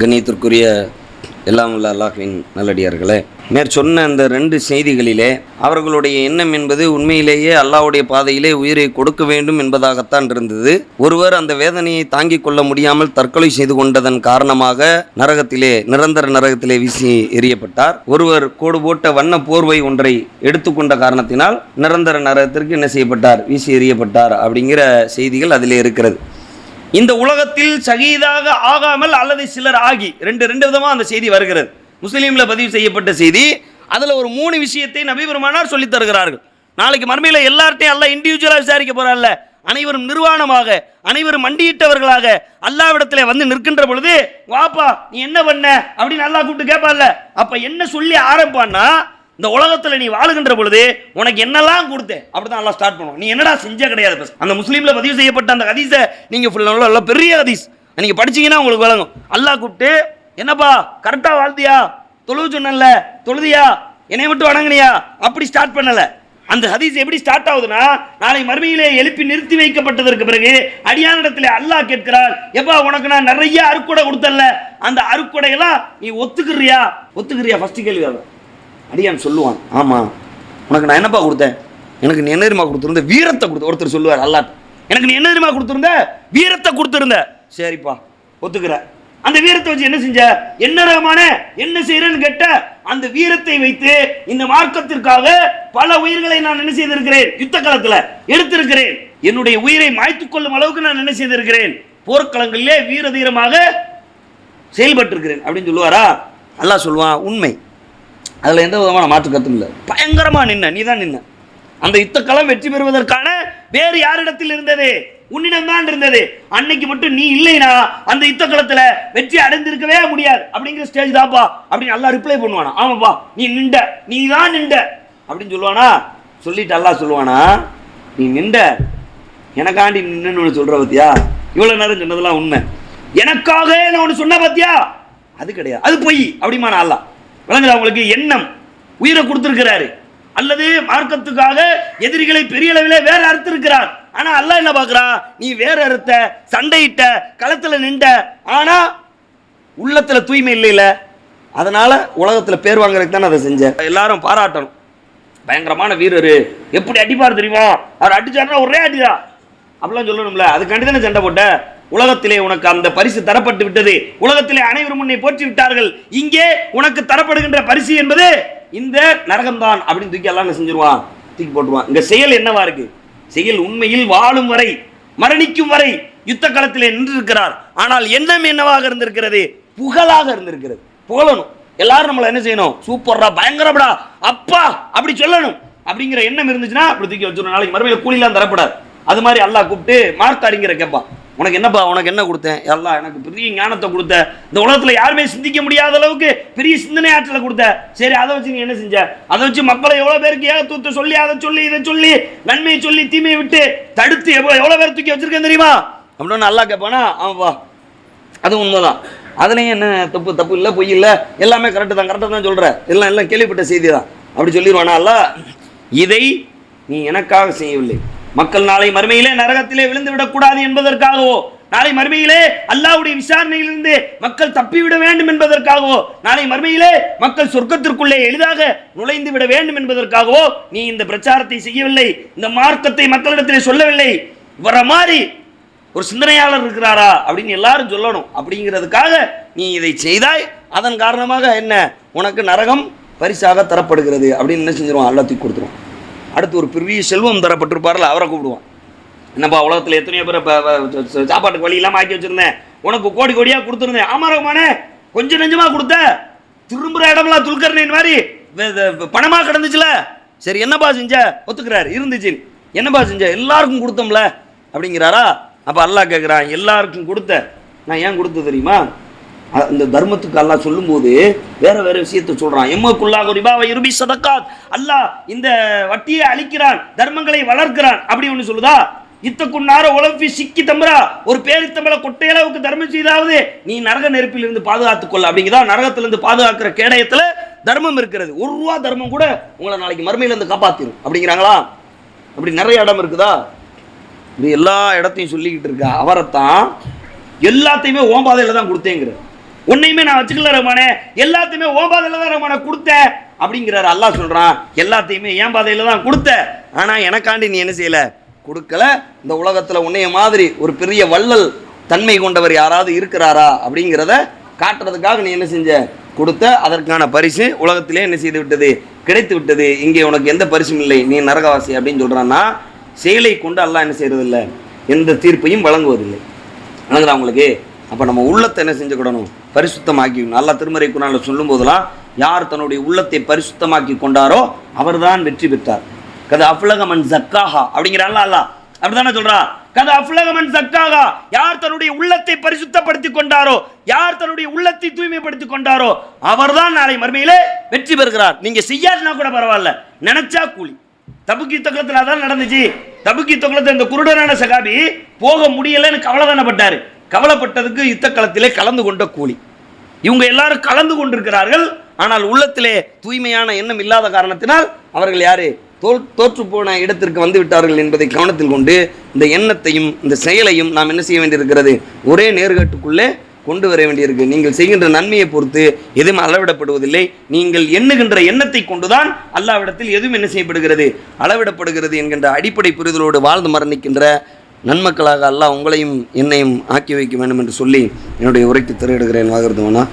கண்ணியத்திற்குரிய எல்லாம் உள்ள அல்லாஹ்வின் நல்லடியார்களே, மேற்சொன்ன அந்த 2 செய்திகளிலே அவர்களுடைய எண்ணம் என்பது உண்மையிலேயே அல்லாஹ்வுடைய பாதையிலே உயிரை கொடுக்க வேண்டும் என்பதாகத்தான் இருந்தது. ஒருவர் அந்த வேதனையை தாங்கிக் கொள்ள முடியாமல் தற்கொலை செய்து கொண்டதன் காரணமாக நிரந்தர நரகத்திலே வீசி எறியப்பட்டார். ஒருவர் கோடு போட்ட வண்ண போர்வை ஒன்றை எடுத்துக்கொண்ட காரணத்தினால் நிரந்தர நரகத்திற்கு என்ன செய்யப்பட்டார், வீசி எறியப்பட்டார் அப்படிங்கிற செய்திகள் அதிலே இருக்கிறது. இந்த உலகத்தில் ஷஹீதாக ஆகாமல் அல்லது சிலர் ஆகி ரெண்டு விதமாக அந்த செய்தி வருகிறது. முஸ்லீமில் பதிவு செய்யப்பட்ட செய்தி. அதில் ஒரு 3 விஷயத்தை நபி பெருமானார் சொல்லித் தருகிறார்கள். நாளைக்கு மறுமையில் எல்லார்ட்டையும் அல்லாஹ் இண்டிவிஜுவலாக விசாரிக்க போகிறான்ல, அனைவரும் நிர்வாணமாக அனைவரும் மண்டியிட்டவர்களாக அல்லாஹ்விடத்தில் வந்து நிற்கின்ற பொழுது, வாப்பா நீ என்ன பண்ண அப்படின்னு அல்லாஹ் கூப்பிட்டு கேட்பான்ல. அப்போ என்ன சொல்லி ஆரம்பிப்பான்னா, இந்த உலகத்தில் நீ வாழுகின்ற பொழுது உனக்கு என்னெல்லாம் கொடுத்தேன் அப்படிதான் எல்லாம் ஸ்டார்ட் பண்ணுவோம். நீ என்னடா செஞ்ச கிடையாது. அந்த முஸ்லீமில் பதிவு செய்யப்பட்ட அந்த ஹதீஸை நீங்கள் ஃபுல்லாக பெரிய ஹதீஸ் நீங்கள் படிச்சீங்கன்னா உங்களுக்கு வழங்கும். அல்லாஹ் கூப்பிட்டு, என்னப்பா கரெக்டாக வாழ்த்தியா, தொழுவு சொன்னல, தொழுதியா, என்னை விட்டு வணங்கினியா, அப்படி ஸ்டார்ட் பண்ணலை. அந்த ஹதீஸ் எப்படி ஸ்டார்ட் ஆகுதுன்னா, நாளை மறுமையிலே எழுப்பி நிறுத்தி வைக்கப்பட்டதற்கு பிறகு அடியானிடத்தில் அல்லாஹ் கேட்கிறார், எப்பா உனக்கு நான் நிறைய அருக்குடை கொடுத்தல, அந்த அருக்குடையெல்லாம் நீ ஒத்துக்கிறியா ஃபர்ஸ்ட் கேள்வி. அடியான் சொல்லுவான், ஆமாம் உனக்கு நான் என்னப்பா கொடுத்தேன், எனக்கு நீ என்ன தெரியுமா கொடுத்துருந்த, வீரத்தை கொடுத்த. ஒருத்தர் சொல்லுவார் அல்லாஹ், எனக்கு நீ என்ன தெரியுமா கொடுத்துருந்த, வீரத்தை கொடுத்துருந்த. சரிப்பா ஒத்துக்கிற. அந்த வீரத்தை வச்சு என்ன செஞ்ச, என்ன ரகமான என்ன செய்யறேன்னு கேட்ட, அந்த வீரத்தை வைத்து இந்த மார்க்கத்திற்காக பல உயிர்களை நான் என்ன செய்திருக்கிறேன், யுத்த களத்தில் எடுத்திருக்கிறேன். என்னுடைய உயிரை மாய்த்துக் கொள்ளும் அளவுக்கு நான் என்ன செய்திருக்கிறேன், போர்க்களங்களிலே வீர தீரமாக செயல்பட்டு இருக்கிறேன் அப்படின்னு சொல்லுவாரா. அல்லாஹ் சொல்லுவான், உண்மை, அதில் எந்த விதமான மாற்று கருத்தும் இல்லை. பயங்கரமாக நின்ன, நீ தான் நின்ன. அந்த யுத்த களம் வெற்றி பெறுவதற்கான வேறு யாரிடத்தில் இருந்தது, உன்னிடம் தான் இருந்தது. அன்னைக்கு மட்டும் நீ இல்லைனா அந்த யுத்த களத்தில் வெற்றி அடைந்திருக்கவே முடியாது அப்படிங்கிற ஸ்டேஜ் தான்ப்பா அப்படின்னு அல்லாஹ் ரிப்ளை பண்ணுவானா. ஆமாப்பா நீ நின்ற, நீ தான் நின்ற அப்படின்னு சொல்லுவானா. சொல்லிட்டு அல்லாஹ் சொல்லுவானா, நீ நின்ற எனக்காண்டி நின்னு சொல்ற பத்தியா, இவ்வளவு நேரம் சொன்னதெல்லாம் உண்மை, எனக்காக நான் ஒன்று சொன்ன பத்தியா, அது கிடையாது, அது பொய் அப்படிமான அல்லாஹ். விளங்குதா உங்களுக்கு? எண்ணம் உயிரை கொடுத்திருக்கிறாரு, அல்லது மார்க்கத்துக்காக எதிரிகளை பெரிய அளவில் வேற அறுத்திருக்கிறார். ஆனா அல்லாஹ் என்ன பார்க்கிறான், நீ வேற அறுத்த, சண்டையிட்ட, களத்துல நின்ற, ஆனா உள்ளத்துல தூய்மை இல்லைல, அதனால உலகத்துல பேர் வாங்குறதுக்கு தானே அதை செஞ்ச. எல்லாரும் பாராட்டணும், பயங்கரமான வீரரு, எப்படி அடிப்பார் தெரியுமா, அவர் அடிச்சாருன்னா ஒரே அடிதான் அப்படிலாம் சொல்லணும்ல. அதுக்காண்டி தானே சண்டை போட்ட. உலகத்திலே உனக்கு அந்த பரிசு தரப்பட்டு விட்டது, உலகத்திலே அனைவரும் உன்னை போற்றி விட்டார்கள், இங்கே உனக்கு தரப்படுகின்ற பரிசு என்பது இந்த நரகம்தான் அப்படின்னு தூக்கி எல்லாம் செஞ்சிருவான், தூக்கி போட்டுருவான். இங்க செயல் என்னவா இருக்கு, செயல் உண்மையில் வாழும் வரை மரணிக்கும் வரை யுத்த களத்திலே நின்று இருக்கிறார். ஆனால் எண்ணம் என்னவாக இருந்திருக்கிறது, புகழாக இருந்திருக்கிறது. புகழணும், எல்லாரும் நம்மளை என்ன செய்யணும், சூப்பர்ரா, பயங்கரப்படா, அப்பா அப்படி சொல்லணும் அப்படிங்கிற எண்ணம் இருந்துச்சுன்னா அப்படி தூக்கி வச்சிடணும். நாளைக்கு மறுமையில கூலிலாம் தரப்படாது. அது மாதிரி அல்லாஹ் கூப்பிட்டு மார்க் அறிஞரை கேட்பான், உனக்கு என்னப்பா, உனக்கு என்ன கொடுத்தேன், எல்லாம் எனக்கு பெரிய ஞானத்தை கொடுத்த, இந்த உலகத்தில் யாருமே சிந்திக்க முடியாத அளவுக்கு பெரிய சிந்தனை ஆற்றலை கொடுத்த. சரி அதை வச்சு நீ என்ன செஞ்ச, அதை வச்சு மக்களை எவ்வளோ பேருக்கு ஏகத்துவத்தை சொல்லி, அதை சொல்லி, இதை சொல்லி, நன்மையை சொல்லி தீமையை விட்டு தடுத்து எவ்வளோ பேர் தூக்கி வச்சிருக்கேன் தெரியுமா அப்படின்னு அல்லாஹ் கேட்பானா. ஆமாப்பா அது உண்மைதான், அதுலேயும் என்ன தப்பு இல்லை, பொய் இல்லை, எல்லாமே கரெக்டு தான் சொல்கிற, எல்லாம் கேள்விப்பட்ட செய்தி தான் அப்படி சொல்லிடுவானா அல்லாஹ். இதை நீ எனக்காக செய்யவில்லை, மக்கள் நாளை மறுமையிலே நரகத்திலே விழுந்து விடக்கூடாது என்பதற்காகவோ, நாளை மறுமையிலே அல்லாஹ்வுடைய விசாரணையிலிருந்து மக்கள் தப்பிவிட வேண்டும் என்பதற்காகவோ, நாளை மறுமையிலே மக்கள் சொர்க்கத்திற்குள்ளே எளிதாக நுழைந்து விட வேண்டும் என்பதற்காகவோ நீ இந்த பிரச்சாரத்தை செய்யவில்லை, இந்த மார்க்கத்தை மக்களிடத்திலே சொல்லவில்லை. வர மாதிரி ஒரு சிந்தனையாளர் இருக்கிறாரா அப்படின்னு எல்லாரும் சொல்லணும் அப்படிங்கிறதுக்காக நீ இதை செய்தாய். அதன் காரணமாக என்ன, உனக்கு நரகம் பரிசாக தரப்படுகிறது அப்படின்னு என்ன செஞ்சிருவான், அல்லாஹ் தூக்கி கொடுத்துருவான். அடுத்து ஒரு பெரிய செல்வம் தரப்பட்டிருப்பார்ல, அவரை கூப்பிடுவான். என்னப்பா உலகத்தில் எத்தனையோ பேர் சாப்பாட்டுக்கு வழி இல்லாமல் ஆக்கி வச்சிருந்தேன், உனக்கு கோடி கோடியாக கொடுத்துருந்தேன், ஆமாரகமானே கொஞ்சம் நெஞ்சமாக கொடுத்த, திரும்புகிற இடம்லாம் துல்கர்ணின் மாதிரி பணமாக கிடந்துச்சுல, சரி என்னப்பா செஞ்ச, ஒத்துக்கிறாரு, இருந்துச்சு, என்னப்பா செஞ்ச, எல்லாருக்கும் கொடுத்தோம்ல அப்படிங்கிறாரா. அப்போ அல்லாஹ் கேட்குறான், எல்லாருக்கும் கொடுத்த, நான் ஏன் கொடுத்த தெரியுமா, இந்த தர்மத்துக்கு அல்லாஹ் சொல்லும்போது வேற விஷயத்தை சொல்றான். எம்மக்குள்ளாக ரிபாவை இருபி சதக்காத், அல்லாஹ் இந்த வட்டியை அழிக்கிறான், தர்மங்களை வளர்க்கிறான் அப்படி ஒன்று சொல்லுதா. இத்தக்குன்னார உழவி சிக்கி தம்பரா, ஒரு பேரித்தம்பளை கொட்டையளவுக்கு தர்மம் செய்தாவது நீ நரக நெருப்பிலிருந்து பாதுகாத்துக்கொள்ள அப்படிங்கிறதா. நரகத்திலிருந்து பாதுகாக்கிற கேடயத்தில் தர்மம் இருக்கிறது. 1 ரூபா தர்மம் கூட உங்களை நாளைக்கு மறுமையிலிருந்து காப்பாற்றிடும் அப்படிங்கிறாங்களா. அப்படி நிறைய இடம் இருக்குதா, இப்படி எல்லா இடத்தையும் சொல்லிக்கிட்டு இருக்க அவரைத்தான் எல்லாத்தையுமே ஓம்பாதையில் தான் கொடுத்தேங்கிற. உன்னையுமே நான் வச்சுக்கல ரஹ்மானே, எல்லாத்தையுமே ஓ பாதையில தான் ரஹ்மானே கொடுத்தேன் அப்படிங்கிறாரு. அல்லாஹ் சொல்றான், எல்லாத்தையுமே என் பாதையில தான் கொடுத்த, ஆனா எனக்காண்டி நீ என்ன செய்யல, கொடுக்கல. இந்த உலகத்துல உன்னைய மாதிரி ஒரு பெரிய வள்ளல் தன்மை கொண்டவர் யாராவது இருக்கிறாரா அப்படிங்கிறத காட்டுறதுக்காக நீ என்ன செஞ்ச, கொடுத்த. அதற்கான பரிசு உலகத்திலே என்ன செய்து விட்டது, கிடைத்து விட்டது. இங்கே உனக்கு எந்த பரிசும் இல்லை, நீ நரகவாசி அப்படின்னு சொல்றான்னா, செயலை கொண்டு அல்லாஹ் என்ன செய்யறதில்லை, எந்த தீர்ப்பையும் வழங்குவதில்லை. வழங்குறா உங்களுக்கு. அப்போ நம்ம உள்ளத்தை என்ன செஞ்சுக்கிடணும், பரிசுத்தமாக்கிக்கணும். அல்லாஹ் திருமறை குர்ஆன்ல சொல்லும் போதெல்லாம், யார் தன்னுடைய உள்ளத்தை பரிசுத்தமாக்கி கொண்டாரோ அவர்தான் வெற்றி பெற்றார். கது அஃப்லக மன் ஸக்காஹா அப்படிங்கிறான்ல அல்லாஹ், அப்படிதானே சொல்றா. கது அஃப்லக மன் ஸக்காஹா, யார் தன்னுடைய உள்ளத்தை பரிசுத்தப்படுத்தி கொண்டாரோ, யார் தன்னுடைய உள்ளத்தை தூய்மைப்படுத்தி கொண்டாரோ அவர்தான் நாளை மறுமையிலே வெற்றி பெறுகிறார். நீங்க செய்யாதுனா கூட பரவாயில்ல, நினைச்சா கூலி. தபுக்கி தொகலத்தில் அதான் நடந்துச்சு. தபுக்கி தொகலத்தில் இந்த குருடரான சகாபி போக முடியலன்னு கவலைதானப்பட்டாரு. கவலைப்பட்டதுக்கு யுத்த களத்திலே கலந்து கொண்ட கூலி. இவங்க எல்லாரும் கலந்து கொண்டிருக்கிறார்கள், ஆனால் உள்ளத்திலே தூய்மையான எண்ணம் இல்லாத காரணத்தினால் அவர்கள் யாரு, தோற்று போன இடத்திற்கு வந்து விட்டார்கள் என்பதை கவனத்தில் கொண்டு இந்த எண்ணத்தையும் இந்த செயலையும் நாம் என்ன செய்ய வேண்டியிருக்கிறது, ஒரே நேர்கட்டுக்குள்ளே கொண்டு வர வேண்டியிருக்கு. நீங்கள் செய்கின்ற நன்மையை பொறுத்து எதுவும் அளவிடப்படுவதில்லை. நீங்கள் எண்ணுகின்ற எண்ணத்தை கொண்டுதான் அல்லாஹ்விடத்தில் எதுவும் என்ன செய்யப்படுகிறது, அளவிடப்படுகிறது என்கின்ற அடிப்படை புரிதலோடு வாழ்ந்து மரணிக்கின்ற நன்மக்களாக அல்லாஹ் உங்களையும் என்னையும் ஆக்கி வைக்க வேண்டும் என்று சொல்லி என்னுடைய உரைக்கு திரையிடுகிறேன். வாகர்துவனா.